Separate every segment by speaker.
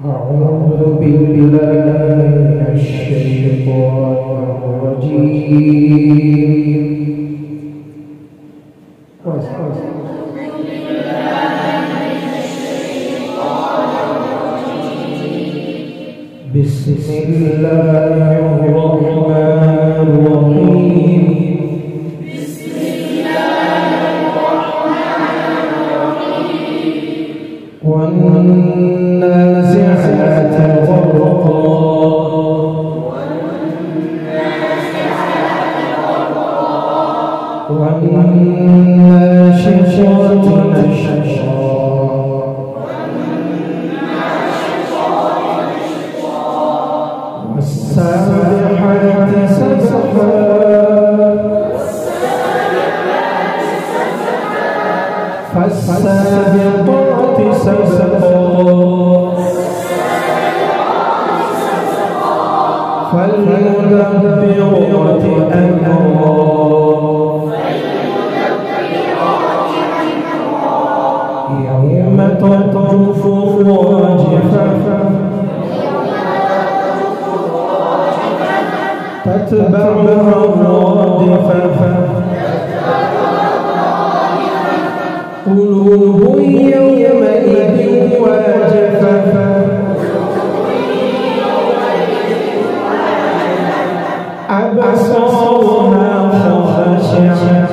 Speaker 1: أعوذ بالله من الشيطان الرجيم. بسم الله الرحمن الرحيم.
Speaker 2: بسم الله الرحمن الرحيم.
Speaker 1: والنازعات غرقا والناشطات نشطا والسابحات سبحا فالسابقات سبقا فالمدبرات أمرا يوم ترجف الراجفة تتبعها الرادفة قلوب يومئذ واجفة أبصارها خاشعة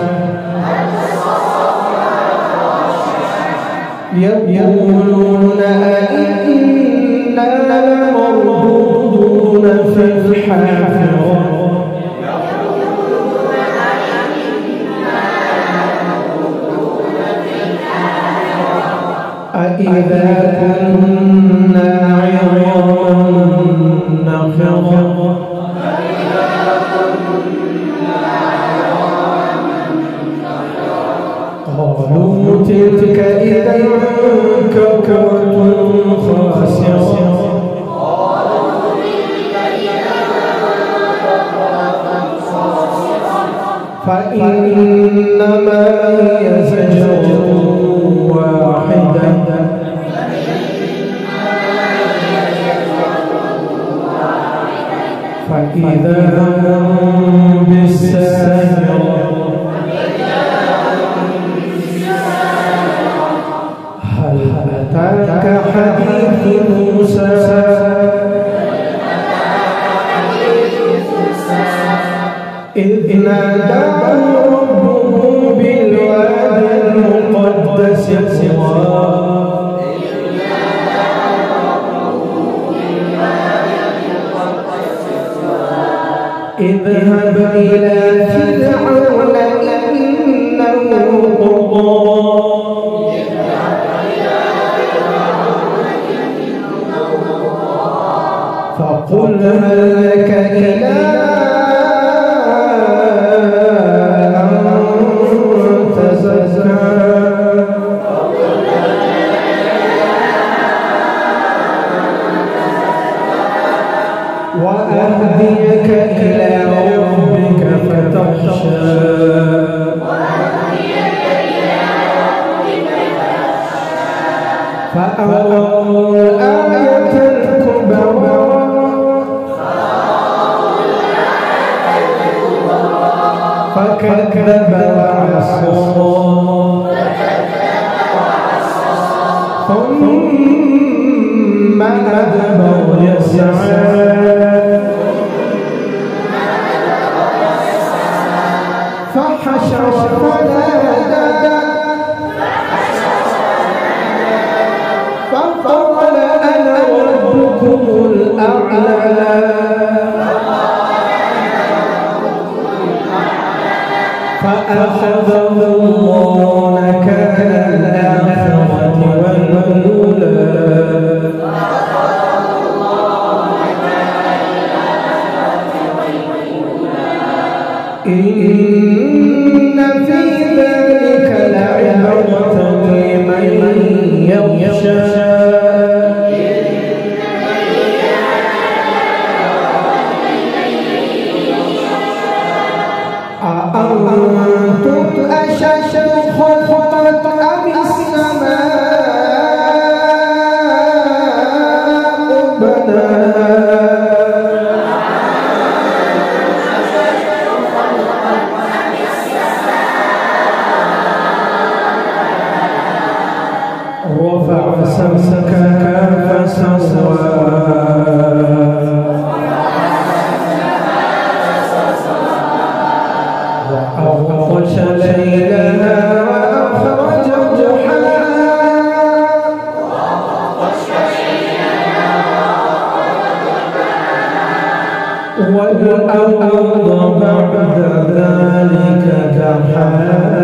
Speaker 1: يقولون أئنا لمردودون في الحافرة أإذا كنا عظاما نخرة قالوا تلك إذا كرة خاسرة فإنما هي زجرة واحدة فإذا هم بالساهرة هل أتاك حديث موسى إذ ناداه ربه بالواد المقدس طوى اذهب إلى فرعون إنه طغى فقل هل لك إلى أن تزكى وأهديك إلى ربك فتخشى فأراه الآية الكبرى فكذب وعصى ثم أدبر يسعى فحشر فنادى فقال أنا ربكم الأعلى فأخذه الله نكال الآخرة والأولى إن في ذلك لعبرة لمن يخشى أأنتم أشد خلقا أم السماء رفع سمكك فسواها وأغطش ليلها وأخرج ضحاها والأرض بعد ذلك دحاها